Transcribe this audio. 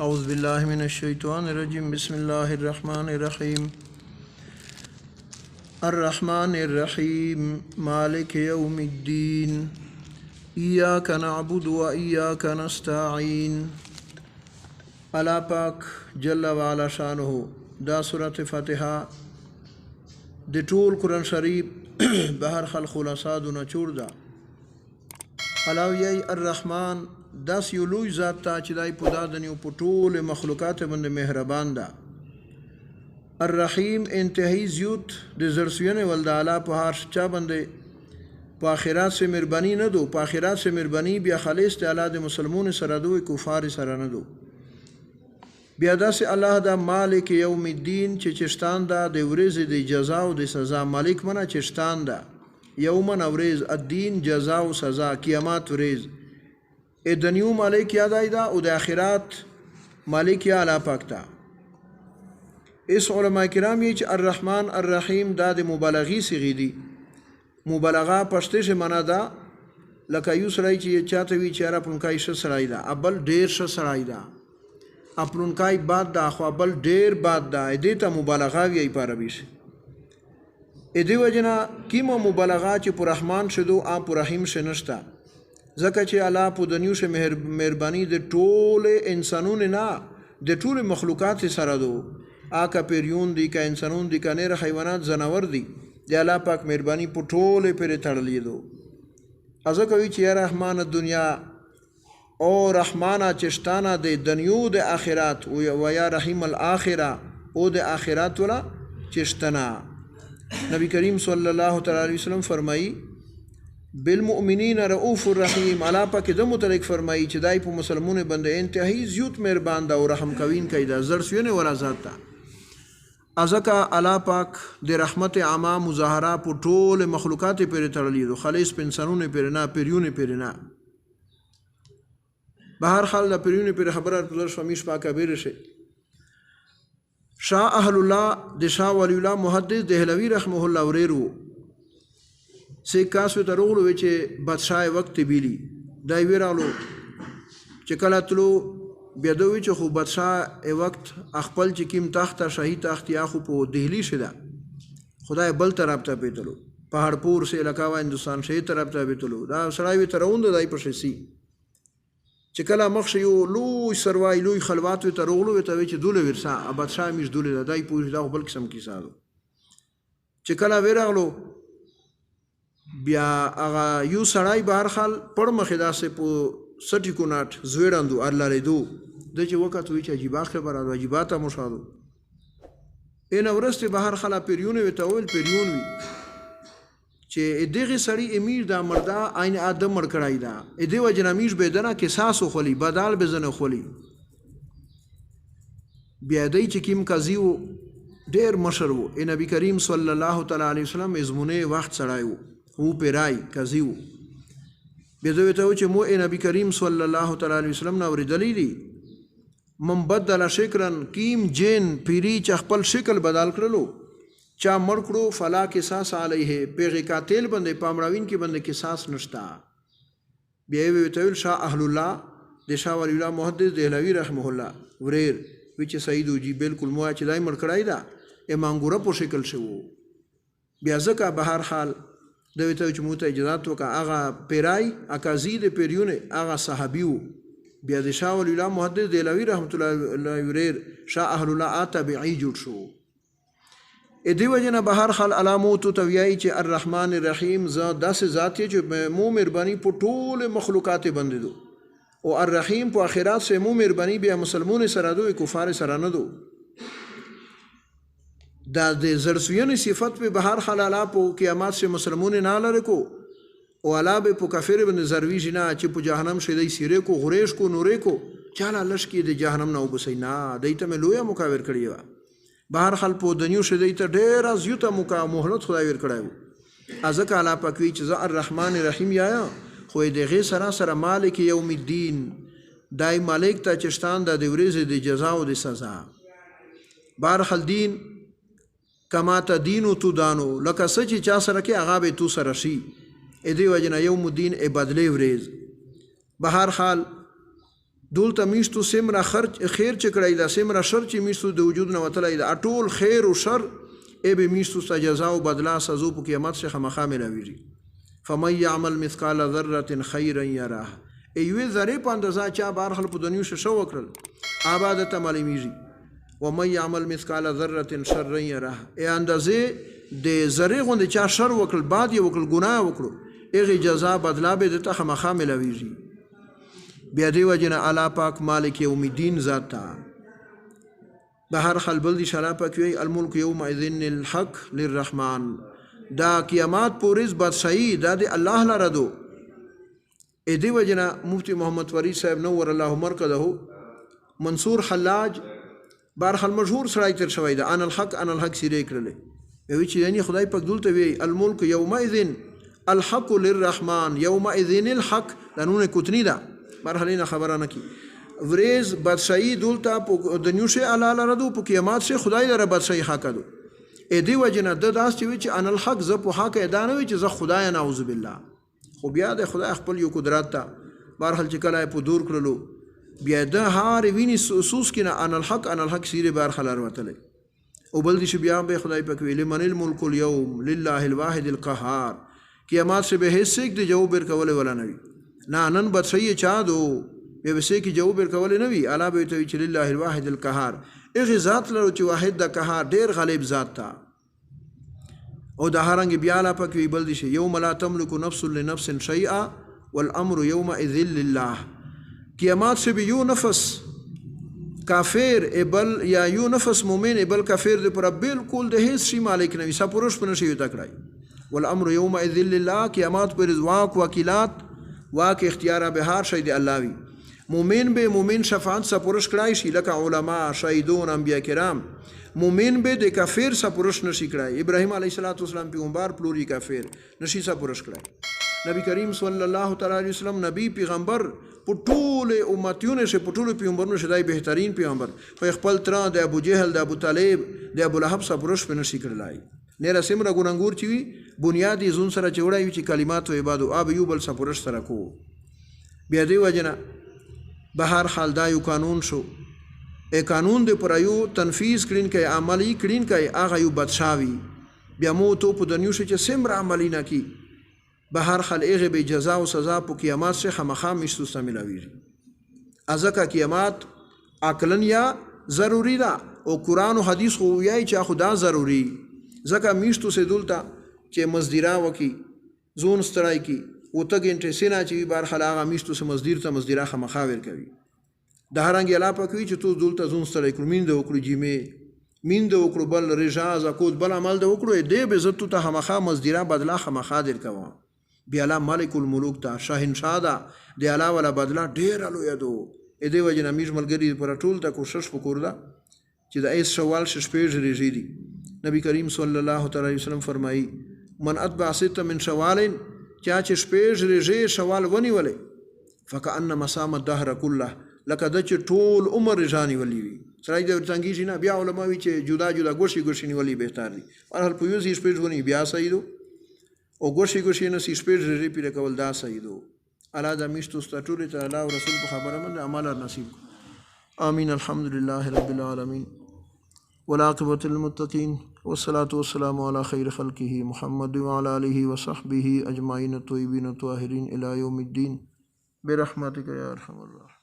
أعوذ بالله من الشيطان الرجيم بسم الله الرحمن الرحيم الرحمن الرحيم مالك يوم الدين إياك نعبد وإياك نستعين. اللہ پاک جل وعلا شانه دا سورة فاتحة د ټول قرآن شریف بهر خلق خلاصا دونه چور ده. علاوه الرحمن داس یو لوی ذات ته چې دای په دادنیو په ټول مخلوقات باندې مهربان ده. الرحیم انتهایی زیوت د زرسوینه ول د اعلی په هر چا باندې په آخرت سے مهربانی نه دو، په آخرت سے مهربانی بیا خالص د اعلی د مسلمانونو سره دوی کفار سره نه دو. بیا داسې الله دا مالک یوم الدین چې چشتان دا د ورځې د جزا او د سزا مالک منه چشتان دا یومن ورځ الدین جزا او سزا قیامت ورځ دنیو مالک یاد آئیدا او د آخرات مالک یا اللہ پاکتا. اس علماء کرام یہ چھ الرحمن الرحیم دا د مبالغی صیغی دی. مبالغہ پشتے سے منا دا لکه یو سرائی چی چاہتوی چیارا پلنکائی ش سرائی دا ابل دیر ش سرائی دا اپلنکائی باد دا خو ابل دیر باد دا دیتا مبالغہ وی ای پارا بیش ادی وجنا کیما مبالغہ چی پر رحمان شدو آن پر رحیم شنشتا ځکه چې الله په دنیو شه مهرباني د ټول انسانونو نه د ټول مخلوقات سره دو آکا پیریون دی کا انسانون دی کا نیر حیوانات زناور دی د الله پاک مهرباني په ټول پر تړلې دو. ازه کوي چې یا رحمان الدنیا او رحمانا چشتانا د دنیو د آخرات و یا رحیم الاخره او د آخرات ولا چشتنا. نبی کریم صلی الله تعالی علیه وسلم فرمایي بالمؤمنین رؤوف الرحیم. اللہ پاک د متعلق فرمائی چې دای په مسلمانونو باندې انتهایی زیات مهربان ده او رحم کوین کیدا زرسونه ولا ذات ده. ازکا اللہ پاک د رحمت عامه مظاهره په ټول مخلوقات پر تړلی دو خالص په انسانونو پر نه پیریونه پر نه. بهر حال د پیریونه پر خبره پر شمیش پاک کبیر شه. شاه اهل الله د شاه ولی الله محدث دهلوی رحمه الله ورېرو سی کاسو ته روغلو چې بادشاہ وقت بیلی دای ویرالو چې کله تلو بیا دوی چې خو بادشاہ وقت خپل چې کیم تخت شاهي تخت یا خو په دهلی شده خدای بل طرف ته پیتلو پهاړپور سے علاقہ و هندوستان شي طرف ته پیتلو دا سړی وی تروند دای په شي چې کله مخ یو لوی سروای لوی خلوات ته روغلو ته چې دوله ورسا بادشاہ میش دوله دای پوه دا بل قسم کی سالو چې کله ویرالو بیا هغه یو سړی بهر حال پر مخې داسې په سټی کوناټ زویړاندو ارلارې دو د چې وخت وی چې عجیبه خبره ده عجیباته مشاهدو ان ورسته بهر حال پیریونه وی تاول پیریون وی چې دغه سړی امیر دا مردا عین ادم مړ کړای دا دې وجنامیش بدنه کې ساسو خلی بدال بزنه خلی بیا دای چې کیم قاضیو ډیر مشر وو نبی کریم صلی الله تعالی علیه وسلم ازمونه وخت سړایو او پیرای قاضیو بیا دوی ته چې مو نبی کریم صلی الله تعالی علیه وسلم نو ورېدلی دي من بدل شکرن کیم جن پیری چې خپل شکل بدل کړلو چا مړ کړو فلا قصاص علیه پیغه قاتل باندې پامراوین کې باندې قصاص نشتا. بیا وی ته شاه اهل الله د شاه ولی الله محدث دهلوی رحمه الله وریر وی چې سیدو جی بالکل مو چې دای مړ کړای دا امانګوره په شکل شو. بیا ځکه بهر حال دوی ته چې موته اجازه وکړه هغه پیرای اکازی د پیریونه هغه صحابیو بیا د شاه ولی الله محدث دهلوی رحمت الله وریر شاه اهل الله تبعی جوړ شو. ادی وجنه بهر حال علامات تویای چې الرحمن الرحیم ذات داسې ذات چې مو مهرباني په ټول مخلوقات باندې دو او الرحیم په آخرت سه مو مهرباني بیا مسلمانونو سره دو کفار سره نه دو. دا د زرسوین صفت په بهر حال الله په قیامت سے مسلمانونو نه لره کو او الله به په کافر باندې زروی جنا چې په جهنم شې دی سیره کو غریش کو نورې کو چاله لش کې د جهنم نه وبسینا دایته مې لویا مکاور کړی و. بهر حال په دنیو شې دی ته ډیر از یو ته مهلت خدای ور کړایو ازک الله پاک وی چې الرحمن الرحیم یا خو دغه سره سره مالک یوم الدین دای مالک ته چشتان د ورځې د جزا او د سزا. بهر حال دین کما تدینو تو دانو لکه سچ چا سره کې هغه به تو سره شي ادی وجنه یوم الدین ای بدلی ورځ. بهر حال دلته میشتو سمره خیر چې کړی دا سمره شر چې میشتو د وجود نه وتلی دا ټول خیر او شر ای به میشتو ته جزا او بدلا سزو په قیامت څخه خامخا ملاویږي فمن یعمل مثقال ذره خیرا یره ایوه ذره په اندازه چا بارخل په دنیو شو وکړل آبادت معلومیږي ومن یعمل مثقال ذره شرا یره ای اندازه د ذره غوند چا شر وکړل بعد یې وکړل ګناه وکړو ایغه جزا بدلا به د ته خامخا ملاویږي بیا دی وجنه الله پاک مالک یوم الدین ذات تا به هر حال بل دی شرع پاک وی الملک یوم اذن الحق للرحمن دا قیامت پورز بادشاہی دا دی الله لره دو ای دی وجنه مفتی محمد فرید صاحب نور الله مرکزه منصور حلاج بارحال مشهور سړی تر شوی دا ان الحق سیری کړل وی چې یعنی خدای پاک دلته وی الملک یوم اذن الحق للرحمن یوم اذن الحق لانونه کوتنی دا مرحله خبره نه کی وریز بادشاہی دولتا د نیوشه علاله ردو په قیامت سے خدای لره بادشاہی حق دو ا دی وجنه د داس چې ان الحق ز په حق ادانه وي چې ز خدای نعوذ بالله خو بیا د خدای خپل یو قدرت ته مرحله چې کله په دور کړلو بیا د هار ویني سوس کینه ان الحق سیره بار خلر وتلی او بل دي بیا به خدای پاک ویل من الملك اليوم لله الواحد القهار قیامت سے به هیڅ د جواب ورکول ولا نوي نه نن بادشاہی چا دو به وسې کی جواب ورکول نه وی الا به ته چې لله الواحد القهار اغه ذات لرو چې واحد د قهار ډیر غالب ذات تا او د هرنګ بیا لا پک وی بل دي شي یوم لا تملك نفس لنفس شيئا والامر يومئذ لله قیامت سے به یو نفس کافر ابل یا یو نفس مومن ابل کافر د پر بالکل د هیڅ شي مالک نه وي سپورش پنه شي تکړای والامر يومئذ لله قیامت پر رضواک وکیلات واک اختیار به هر شی دی الله وی مومن به مومن شفاعت سپورش کړای شي لکه علما شهیدون انبیا کرام مومن به د کافر سپورش نشي کړای ابراهیم علیه السلام پیغمبر پلوری کافر نشي سپورش کړای نبی کریم صلی الله تعالی علیه وسلم نبی پیغمبر پټول امتیونه شه پټول پیغمبرونو شدای بهترین پیغمبر په خپل تر د ابو جهل د ابو طالب د ابو لهب سپورش په نشي کړلای نه رسم را ګونګور چوي بنیادی زون سره چوړای وي چې کلمات او عبادت او اب یو بل سپورش سره کو بیا دی وجنه به هر حال دا یو قانون شو ا قانون د پرایو تنفیذ کړین کې عملی کړین کې هغه یو بدشاوی بیا مو ته په دنیو چې سمره عملی نه کی به هر حال هغه به جزا او سزا په قیامت سے خامخا مشتو سملاوی ازکه قیامت عقلن یا ضروری ده او قران او حدیث خو یای چې خدا ضروری زکه میشتو سه دولتا چې مزدیرا وکي زون ستړای کی او ته ګنټه سینا چې بار خلاغه میشتو سه مزدیر ته مزدیرا خمخاور کوي د هرنګ الا پکوي چې تو دولتا زون ستړای کړو مين د وکړو جیمه مين د وکړو بل رجاز اكود بل عمل د وکړو دې به عزت ته خمخا مزدیرا بدلا خمخا در کوي بیا الله ملک الملوک ته شاهنشاه دا د الا ولا بدلا ډیر الو یادو ا دې وجنه میش ملګری پر ټول ته کوشش وکړه چې د ایس شوال شپږ ریږي دي نبی کریم صلی الله تعالی وسلم فرمایي من اتبع ست من شوال چا چې شپږ ریږي شوال ونی ولې فکأن مسام الدهر كله لکه د چې ټول عمر رجانی ولی وي سړی د ورتنګی شي نه بیا علماء وی چې جدا جدا ګوشي نیولی بهتر دي پر هر په یو ځای شپږ ونی بیا صحیح دو او ګوشي نه شپږ ریږي پیر کول دا صحیح دو الله د میشتو ستټول ته الله او رسول په خبره من عمل نصیب امین الحمدلله رب العالمین والعاقبة للمتقين والصلاة والسلام على خير خلقه محمد وعلى آله وصحبه أجمعين الطيبين الطاهرين إلى يوم الدين برحمتك يا أرحم الراحمين.